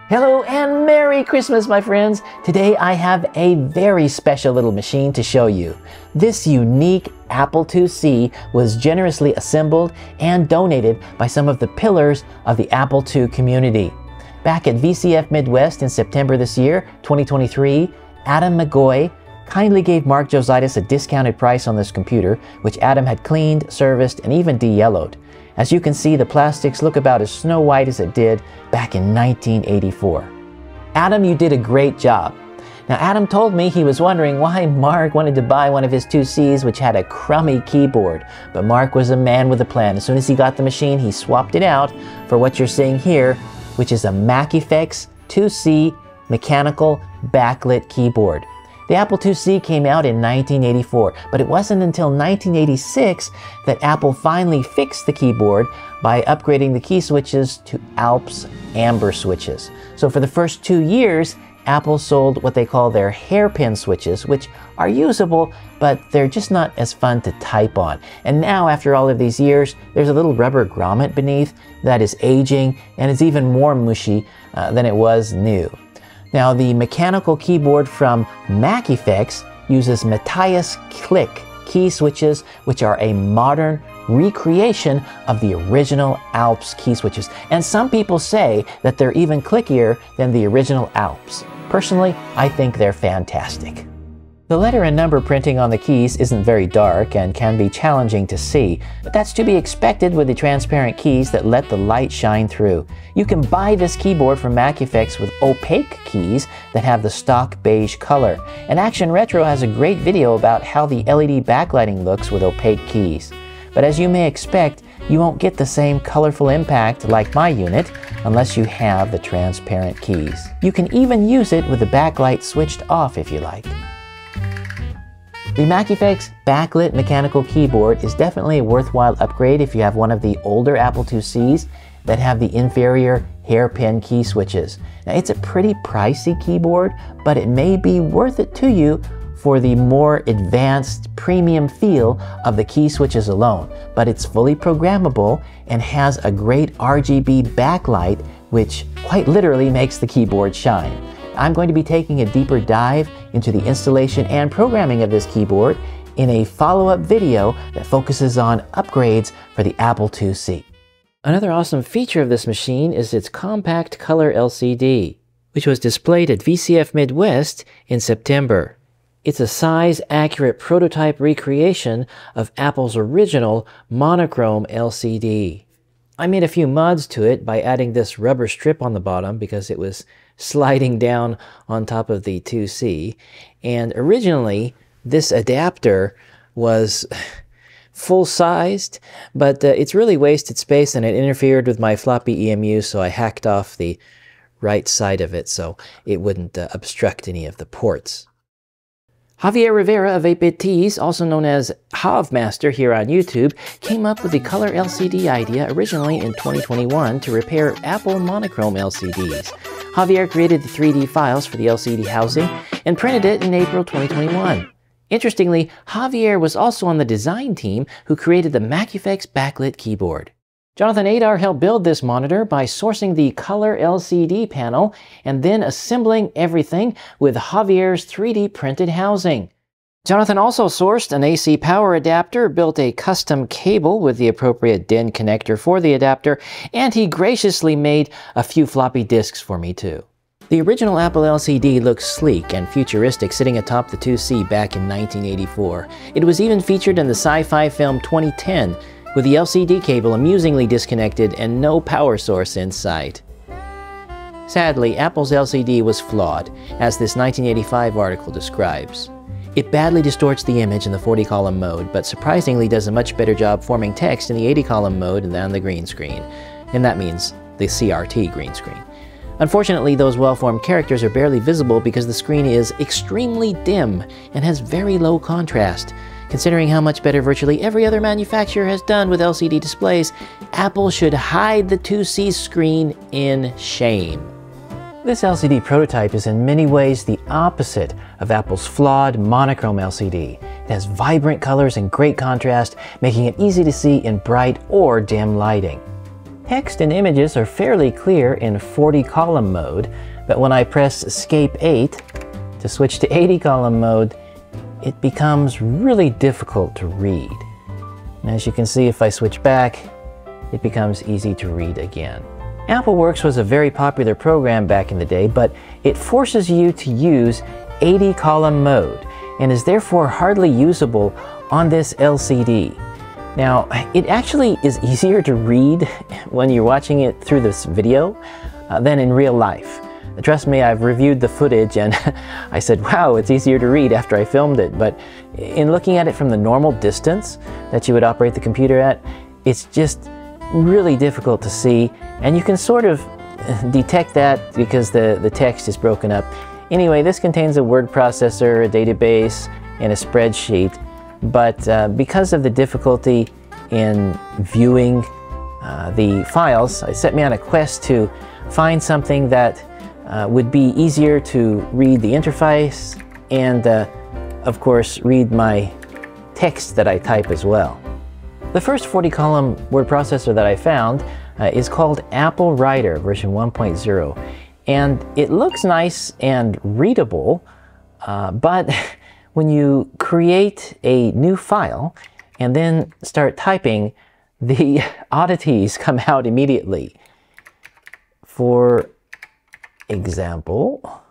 Hello and Merry Christmas, my friends! Today I have a very special little machine to show you. This unique Apple IIc was generously assembled and donated by some of the pillars of the Apple II community. Back at VCF Midwest in September this year, 2023, Adam McGoy kindly gave Mark Jositis a discounted price on this computer, which Adam had cleaned, serviced, and even de-yellowed. As you can see, the plastics look about as snow white as it did back in 1984. Adam, you did a great job. Now, Adam told me he was wondering why Mark wanted to buy one of his IIcs which had a crummy keyboard. But Mark was a man with a plan. As soon as he got the machine, he swapped it out for what you're seeing here, which is a MacEffects IIc mechanical backlit keyboard. The Apple IIc came out in 1984, but it wasn't until 1986 that Apple finally fixed the keyboard by upgrading the key switches to Alps amber switches. So for the first 2 years, Apple sold what they call their hairpin switches, which are usable, but they're just not as fun to type on. And now, after all of these years, there's a little rubber grommet beneath that is aging, and it's even more mushy than it was new. Now, the mechanical keyboard from MacEffects uses Matthias Click key switches, which are a modern recreation of the original Alps key switches. And some people say that they're even clickier than the original Alps. Personally, I think they're fantastic. The letter and number printing on the keys isn't very dark and can be challenging to see, but that's to be expected with the transparent keys that let the light shine through. You can buy this keyboard from MacEffects with opaque keys that have the stock beige color. And Action Retro has a great video about how the LED backlighting looks with opaque keys. But as you may expect, you won't get the same colorful impact like my unit unless you have the transparent keys. You can even use it with the backlight switched off if you like. The MacEffects Backlit mechanical keyboard is definitely a worthwhile upgrade if you have one of the older Apple IIcs that have the inferior hairpin key switches. Now, it's a pretty pricey keyboard, but it may be worth it to you for the more advanced premium feel of the key switches alone. But it's fully programmable and has a great RGB backlight, which quite literally makes the keyboard shine. I'm going to be taking a deeper dive into the installation and programming of this keyboard in a follow-up video that focuses on upgrades for the Apple IIc. Another awesome feature of this machine is its compact color LCD, which was displayed at VCF Midwest in September. It's a size-accurate prototype recreation of Apple's original monochrome LCD. I made a few mods to it by adding this rubber strip on the bottom because it was sliding down on top of the IIc. And originally, this adapter was full-sized, but it's really wasted space and it interfered with my floppy EMU, so I hacked off the right side of it so it wouldn't obstruct any of the ports. Javier Rivera of 8-Bit Tees, also known as Havmaster here on YouTube, came up with the color LCD idea originally in 2021 to repair Apple monochrome LCDs. Javier created the 3D files for the LCD housing and printed it in April 2021. Interestingly, Javier was also on the design team who created the MacEffects backlit keyboard. Jonathan Adar helped build this monitor by sourcing the color LCD panel and then assembling everything with Javier's 3D printed housing. Jonathan also sourced an AC power adapter, built a custom cable with the appropriate DIN connector for the adapter, and he graciously made a few floppy disks for me too. The original Apple LCD looks sleek and futuristic sitting atop the IIc back in 1984. It was even featured in the sci-fi film 2010, with the LCD cable amusingly disconnected and no power source in sight. Sadly, Apple's LCD was flawed, as this 1985 article describes. It badly distorts the image in the 40-column mode, but surprisingly does a much better job forming text in the 80-column mode than the green screen. And that means the CRT green screen. Unfortunately, those well-formed characters are barely visible because the screen is extremely dim and has very low contrast. Considering how much better virtually every other manufacturer has done with LCD displays, Apple should hide the IIc's screen in shame. This LCD prototype is in many ways the opposite of Apple's flawed monochrome LCD. It has vibrant colors and great contrast, making it easy to see in bright or dim lighting. Text and images are fairly clear in 40 column mode, but when I press Escape 8 to switch to 80 column mode, it becomes really difficult to read. And as you can see, if I switch back, it becomes easy to read again. AppleWorks was a very popular program back in the day, but it forces you to use 80 column mode and is therefore hardly usable on this LCD. Now, it actually is easier to read when you're watching it through this video than in real life. Trust me, I've reviewed the footage and I said, wow, it's easier to read after I filmed it. But in looking at it from the normal distance that you would operate the computer at, it's just really difficult to see. And you can sort of detect that because the text is broken up. Anyway, this contains a word processor, a database, and a spreadsheet. But because of the difficulty in viewing the files, it set me on a quest to find something that would be easier to read the interface and, of course, read my text that I type as well. The first 40-column word processor that I found is called Apple Writer version 1.0, and it looks nice and readable, but when you create a new file and then start typing, the oddities come out immediately. For example,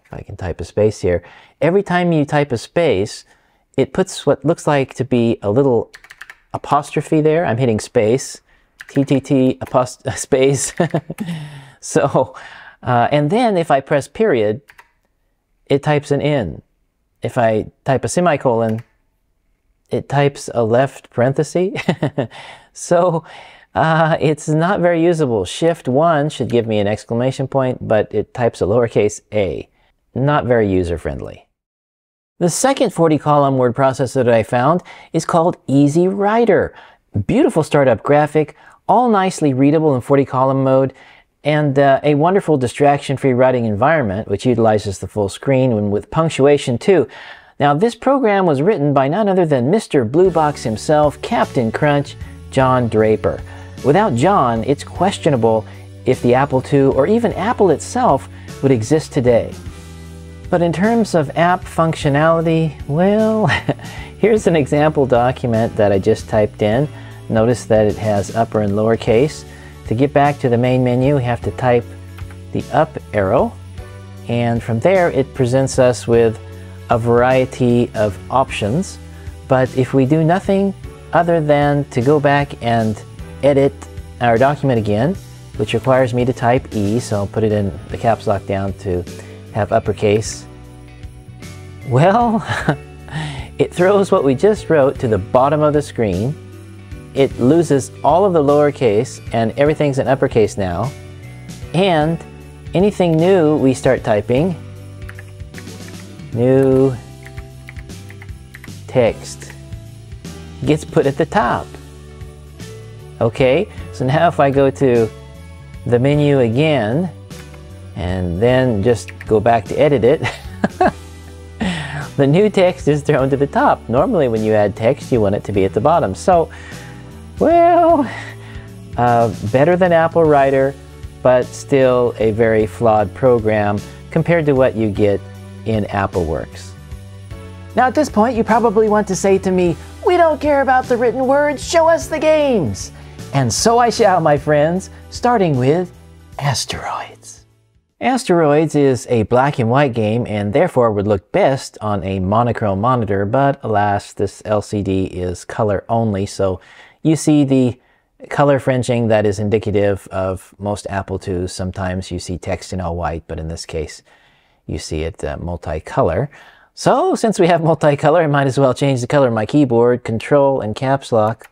if I can type a space here, every time you type a space, it puts what looks like to be a little apostrophe there. I'm hitting space, TTT space. So, and then if I press period, it types an N. If I type a semicolon, it types a left parenthesis. So it's not very usable. Shift 1 should give me an exclamation point, but it types a lowercase a. Not very user-friendly. The second 40-column word processor that I found is called Easy Writer. Beautiful startup graphic, all nicely readable in 40-column mode, and a wonderful distraction-free writing environment, which utilizes the full screen and with punctuation too. Now, this program was written by none other than Mr. Blue Box himself, Captain Crunch, John Draper. Without John, it's questionable if the Apple II or even Apple itself would exist today. But in terms of app functionality, well, here's an example document that I just typed in. Notice that it has upper and lower case. To get back to the main menu, we have to type the up arrow, and from there it presents us with a variety of options. But if we do nothing other than to go back and edit our document again, which requires me to type E, so I'll put it in the caps lock down to have uppercase, well, it throws what we just wrote to the bottom of the screen. It loses all of the lowercase and everything's in uppercase now. And anything new we start typing, new text, gets put at the top. Okay, so now if I go to the menu again and then just go back to edit it, the new text is thrown to the top. Normally when you add text, you want it to be at the bottom. So, well, better than Apple Writer, but still a very flawed program compared to what you get in AppleWorks. Now at this point, you probably want to say to me, we don't care about the written words, show us the games. And so I shall, my friends, starting with Asteroids. Asteroids is a black and white game and therefore would look best on a monochrome monitor, but alas, this LCD is color only, so you see the color fringing that is indicative of most Apple IIs. Sometimes you see text in all white, but in this case, you see it multicolor. So since we have multicolor, I might as well change the color of my keyboard. Control and caps lock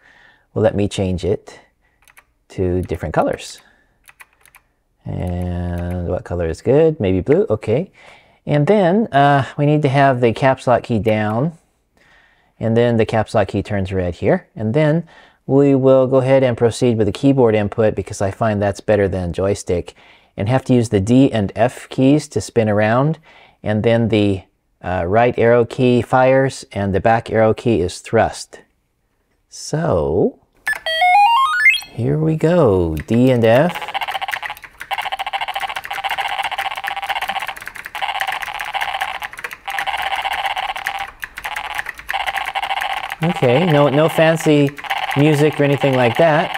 will let me change it to different colors. And what color is good? Maybe blue, okay. And then we need to have the caps lock key down, and then the caps lock key turns red here. And then we will go ahead and proceed with the keyboard input because I find that's better than joystick, and have to use the D and F keys to spin around, and then the right arrow key fires and the back arrow key is thrust. So Here we go, D and F. Okay, no fancy music or anything like that.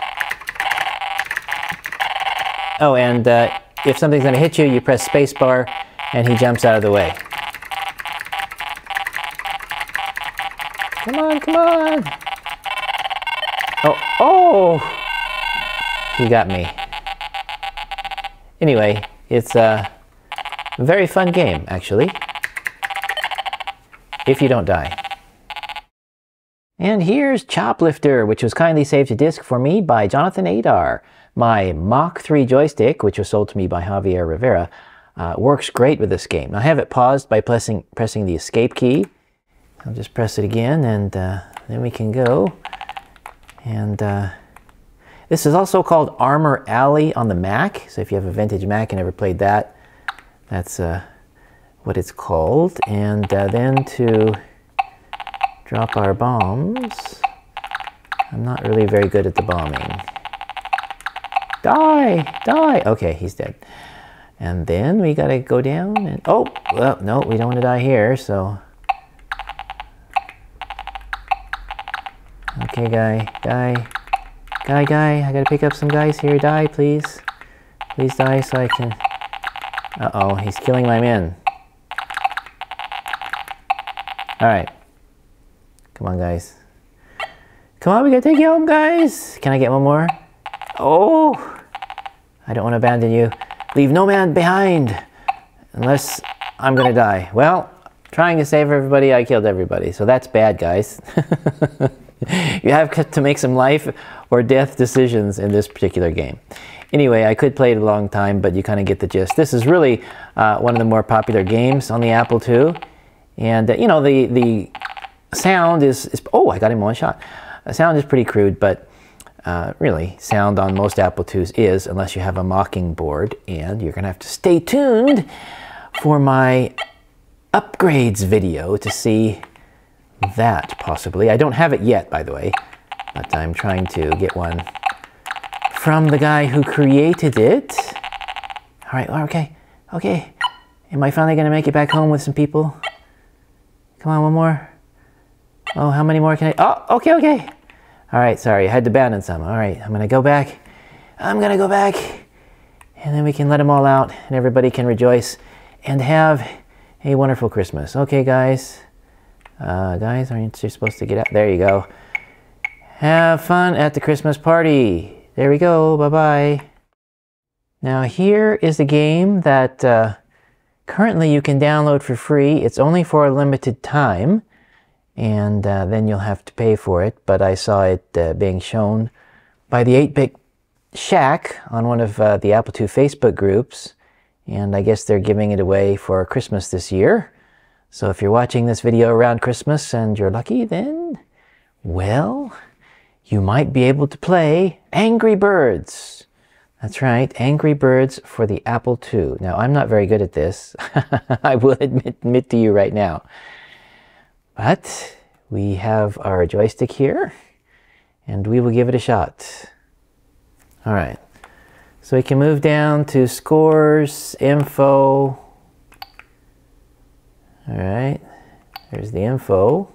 Oh, and if something's going to hit you, you press spacebar and he jumps out of the way. Come on, come on! Oh! He got me. Anyway, it's a very fun game, actually. If you don't die. And here's Choplifter, which was kindly saved to disk for me by Jonathan Adar. My Mach 3 joystick, which was sold to me by Javier Rivera, works great with this game. I have it paused by pressing the escape key. I'll just press it again, and then we can go. And this is also called Armor Alley on the Mac. So if you have a vintage Mac and never played that, that's what it's called. And then to drop our bombs, I'm not really very good at the bombing. Die! Die! Okay, he's dead. And then we gotta go down and... Oh! Well, no, we don't want to die here, so... Okay, guy, I gotta pick up some guys here. Die, please. Please die so I can... Uh-oh, he's killing my men. Alright. Come on, guys. Come on, we gotta take you home, guys! Can I get one more? Oh! I don't want to abandon you. Leave no man behind! Unless I'm gonna die. Well, trying to save everybody, I killed everybody. So that's bad, guys. You have to make some life or death decisions in this particular game. Anyway, I could play it a long time, but you kind of get the gist. This is really one of the more popular games on the Apple II. And, you know, the sound is... Oh, I got him one shot. The sound is pretty crude, but really, sound on most Apple IIs is, unless you have a Mockingbird. And you're going to have to stay tuned for my upgrades video to see that, possibly. I don't have it yet, by the way, but I'm trying to get one from the guy who created it. All right, okay. Am I finally going to make it back home with some people? Come on, one more. Oh, how many more can I... Oh, okay. All right, sorry, I had to abandon some. All right, I'm going to go back. And then we can let them all out, and everybody can rejoice and have a wonderful Christmas. Okay, guys. Guys, aren't you supposed to get out? There you go. Have fun at the Christmas party. There we go. Bye-bye. Now, here is a game that currently you can download for free. It's only for a limited time, and then you'll have to pay for it. But I saw it being shown by the 8-Bit Shack on one of the Apple II Facebook groups, and I guess they're giving it away for Christmas this year. So if you're watching this video around Christmas and you're lucky, then, well, you might be able to play Angry Birds. That's right, Angry Birds for the Apple II. Now, I'm not very good at this. I will admit to you right now. But we have our joystick here, and we will give it a shot. All right, so we can move down to Scores, Info. All right, there's the info.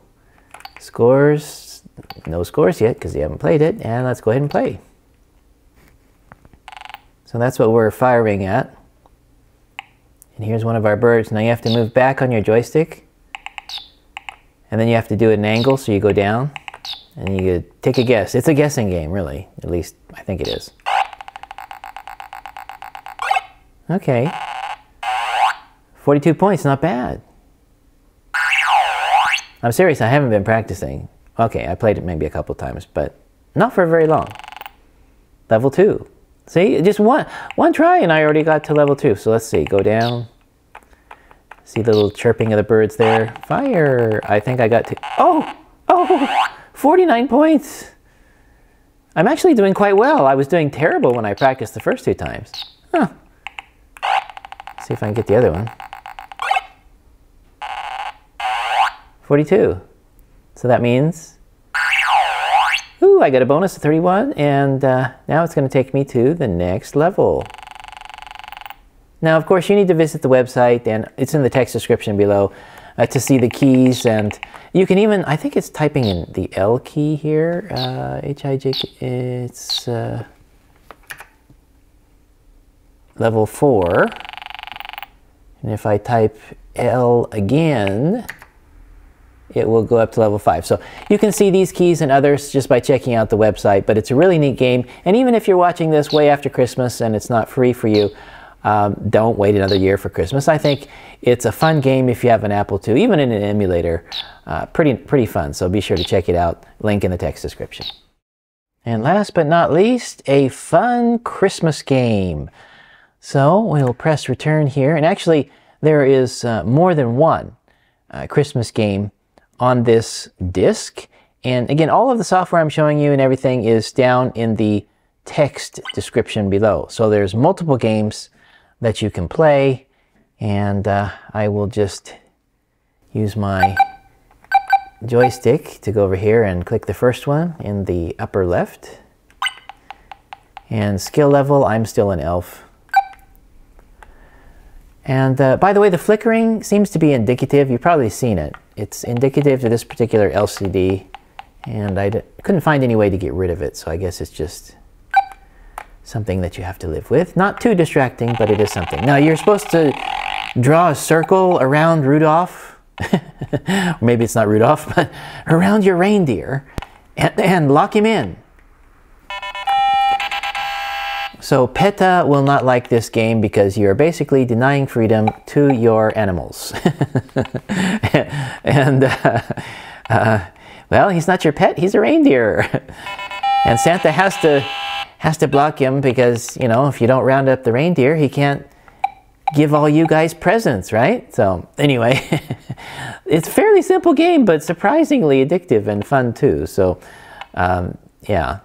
Scores, no scores yet because you haven't played it, and let's go ahead and play. So that's what we're firing at. And here's one of our birds. Now you have to move back on your joystick, and then you have to do it at an angle, so you go down, and you take a guess. It's a guessing game, really. At least, I think it is. Okay. 42 points, not bad. I'm serious, I haven't been practicing. Okay, I played it maybe a couple times, but not for very long. Level 2. See, just one try and I already got to level 2. So let's see, go down. See the little chirping of the birds there. Fire! I think I got to... Oh! 49 points! I'm actually doing quite well. I was doing terrible when I practiced the first 2 times. Huh. Let's see if I can get the other one. 42. So that means... Ooh, I got a bonus of 31, and now it's going to take me to the next level. Now, of course, you need to visit the website, and it's in the text description below to see the keys, and you can even, I think it's typing in the L key here, HIJ, it's level 4, and if I type L again, it will go up to level 5. So you can see these keys and others just by checking out the website, but it's a really neat game, and even if you're watching this way after Christmas and it's not free for you, don't wait another year for Christmas. I think it's a fun game if you have an Apple II, even in an emulator. Pretty fun, so be sure to check it out. Link in the text description. And last but not least, a fun Christmas game. So we'll press return here, and actually there is more than one Christmas game on this disc. And again, all of the software I'm showing you and everything is down in the text description below. So there's multiple games that you can play, and I will just use my joystick to go over here and click the first one in the upper left. And skill level, I'm still an elf. And by the way, the flickering seems to be indicative. You've probably seen it. It's indicative to this particular LCD, and I couldn't find any way to get rid of it, so I guess it's just something that you have to live with. Not too distracting, but it is something. Now, you're supposed to draw a circle around Rudolph, or maybe it's not Rudolph, but around your reindeer, and lock him in. So PETA will not like this game because you're basically denying freedom to your animals. And, well, he's not your pet, he's a reindeer. And Santa has to block him because, you know, if you don't round up the reindeer, he can't give all you guys presents, right? So anyway, it's a fairly simple game, but surprisingly addictive and fun too. So yeah.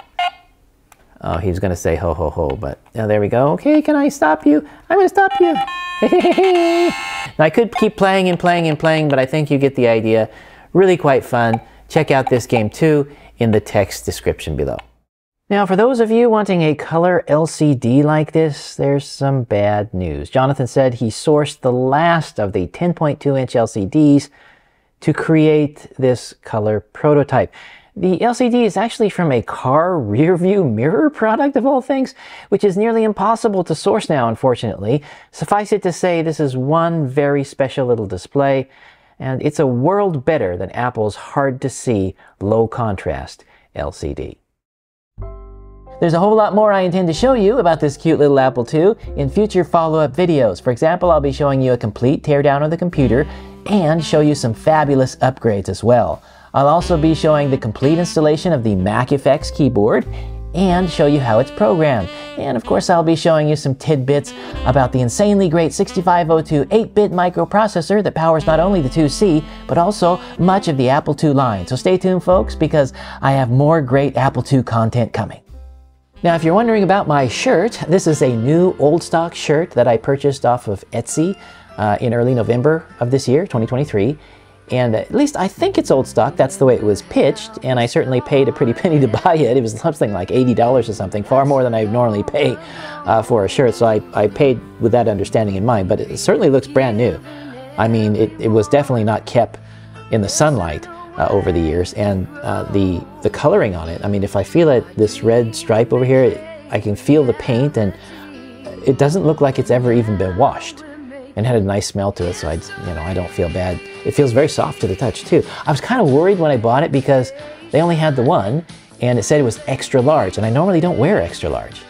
Oh, he's going to say ho, ho, ho, but there we go. Okay, can I stop you? I'm going to stop you. Now, I could keep playing and playing and playing, but I think you get the idea. Really quite fun. Check out this game too in the text description below. Now, for those of you wanting a color LCD like this, there's some bad news. Jonathan said he sourced the last of the 10.2-inch LCDs to create this color prototype. The LCD is actually from a car rear view mirror product of all things, which is nearly impossible to source now, unfortunately. Suffice it to say, this is one very special little display, and it's a world better than Apple's hard-to-see, low-contrast LCD. There's a whole lot more I intend to show you about this cute little Apple II in future follow-up videos. For example, I'll be showing you a complete teardown of the computer and show you some fabulous upgrades as well. I'll also be showing the complete installation of the MacEffects keyboard and show you how it's programmed. And of course, I'll be showing you some tidbits about the insanely great 6502 8-bit microprocessor that powers not only the IIc, but also much of the Apple II line. So stay tuned, folks, because I have more great Apple II content coming. Now, if you're wondering about my shirt, this is a new old stock shirt that I purchased off of Etsy in early November of this year, 2023. And at least I think it's old stock. That's the way it was pitched, and I certainly paid a pretty penny to buy it. It was something like $80 or something, far more than I normally pay for a shirt, so I paid with that understanding in mind, but it certainly looks brand new. I mean, it was definitely not kept in the sunlight over the years, and the coloring on it, I mean, if I feel it, this red stripe over here, I can feel the paint, and it doesn't look like it's ever even been washed. And had a nice smell to it, so I don't feel bad. It feels very soft to the touch too. I was kind of worried when I bought it because they only had the one, and it said it was extra large, and I normally don't wear extra large.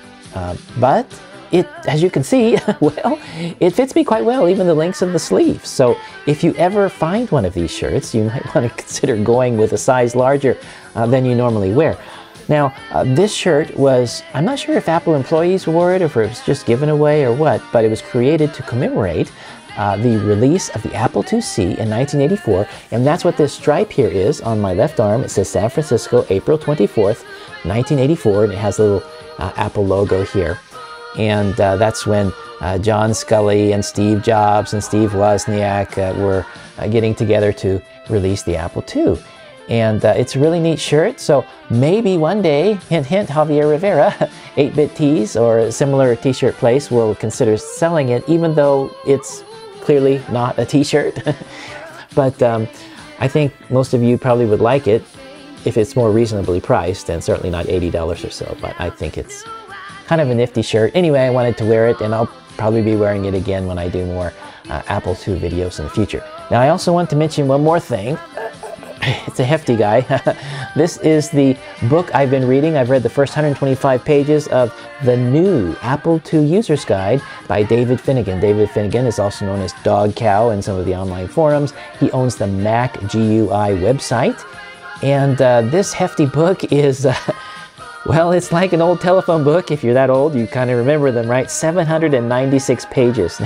But it, as you can see, well, it fits me quite well, even the lengths of the sleeves. So if you ever find one of these shirts, you might want to consider going with a size larger than you normally wear. Now, this shirt was, I'm not sure if Apple employees wore it or if it was just given away or what, but it was created to commemorate the release of the Apple IIc in 1984, and that's what this stripe here is on my left arm. It says San Francisco, April 24th, 1984, and it has a little Apple logo here. And that's when John Scully and Steve Jobs and Steve Wozniak were getting together to release the Apple II. And it's a really neat shirt, so maybe one day, hint hint, Javier Rivera, 8-Bit Tees or a similar t-shirt place will consider selling it, even though it's clearly not a t-shirt. But I think most of you probably would like it if it's more reasonably priced, and certainly not $80 or so, but I think it's kind of a nifty shirt. Anyway, I wanted to wear it, and I'll probably be wearing it again when I do more Apple II videos in the future. Now, I also want to mention one more thing. It's a hefty guy. This is the book I've been reading. I've read the first 125 pages of the new Apple II User's Guide by David Finnegan. David Finnegan is also known as Dog Cow in some of the online forums. He owns the Mac GUI website. And this hefty book is, well, it's like an old telephone book. If you're that old, you kind of remember them, right? 796 pages.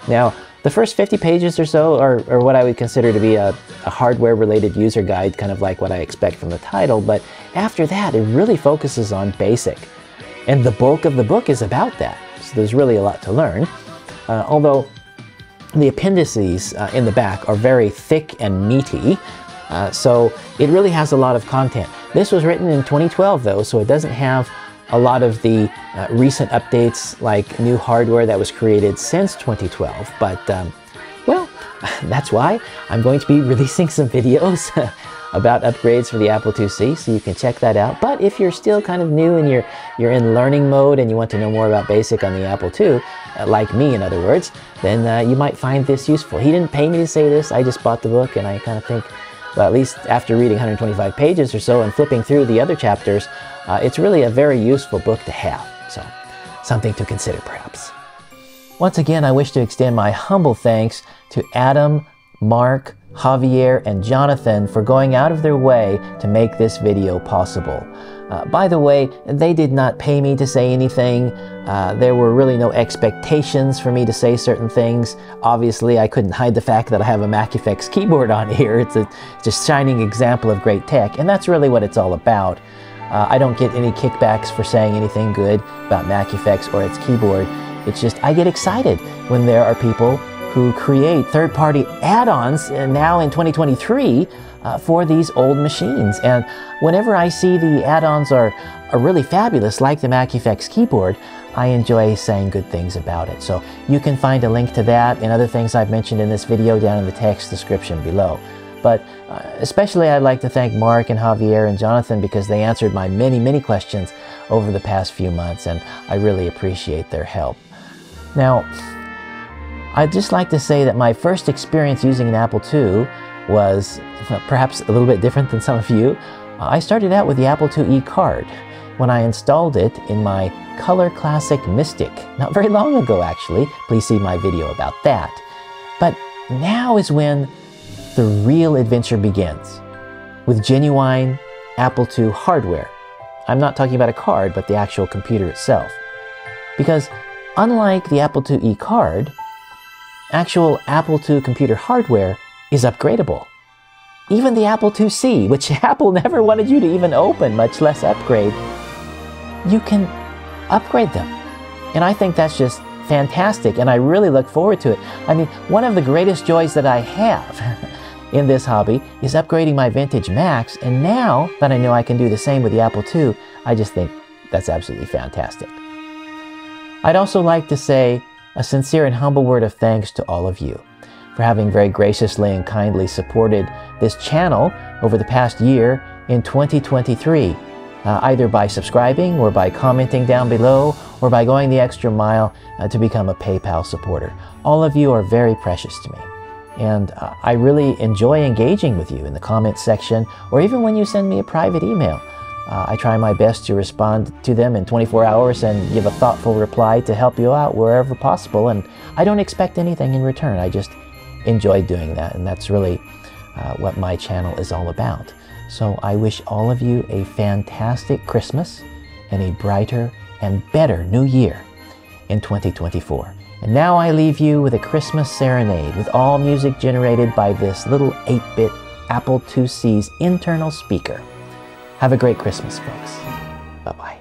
Now, the first 50 pages or so are what I would consider to be a hardware-related user guide, kind of like what I expect from the title, but after that, it really focuses on BASIC. And the bulk of the book is about that, so there's really a lot to learn. Although the appendices in the back are very thick and meaty, so it really has a lot of content. This was written in 2012, though, so it doesn't have a lot of the recent updates like new hardware that was created since 2012, but well, that's why I'm going to be releasing some videos about upgrades for the Apple IIc, so you can check that out. But if you're still kind of new and you're in learning mode and you want to know more about BASIC on the Apple II, like me in other words, then you might find this useful. He didn't pay me to say this, I just bought the book, and I kind of think, well, at least after reading 125 pages or so and flipping through the other chapters, it's really a very useful book to have, so something to consider perhaps. Once again, I wish to extend my humble thanks to Adam, Mark, Javier, and Jonathan for going out of their way to make this video possible. By the way, they did not pay me to say anything. There were really no expectations for me to say certain things. Obviously, I couldn't hide the fact that I have a MacEffects keyboard on here. It's a shining example of great tech, and that's really what it's all about. I don't get any kickbacks for saying anything good about MacEffects or its keyboard. It's just I get excited when there are people who create third-party add-ons now in 2023 for these old machines. And whenever I see the add-ons are really fabulous, like the MacEffects keyboard, I enjoy saying good things about it. So you can find a link to that and other things I've mentioned in this video down in the text description below. But especially I'd like to thank Mark and Javier and Jonathan because they answered my many questions over the past few months, and I really appreciate their help. Now, I'd just like to say that my first experience using an Apple II was perhaps a little bit different than some of you. I started out with the Apple IIe card when I installed it in my Color Classic Mystic, not very long ago actually. Please see my video about that. But now is when the real adventure begins, with genuine Apple II hardware. I'm not talking about a card, but the actual computer itself. Because unlike the Apple IIe card, actual Apple II computer hardware is upgradable. Even the Apple IIc, which Apple never wanted you to even open, much less upgrade, you can upgrade them. And I think that's just fantastic, and I really look forward to it. I mean, one of the greatest joys that I have in this hobby is upgrading my vintage Macs, and now that I know I can do the same with the Apple II, I just think that's absolutely fantastic. I'd also like to say a sincere and humble word of thanks to all of you for having very graciously and kindly supported this channel over the past year in 2023, either by subscribing or by commenting down below or by going the extra mile to become a PayPal supporter. All of you are very precious to me. And I really enjoy engaging with you in the comments section, or even when you send me a private email. I try my best to respond to them in 24 hours and give a thoughtful reply to help you out wherever possible. And I don't expect anything in return. I just enjoy doing that. And that's really what my channel is all about. So I wish all of you a fantastic Christmas and a brighter and better New Year in 2024. And now I leave you with a Christmas serenade with all music generated by this little 8-bit Apple IIc's internal speaker. Have a great Christmas, folks. Bye-bye.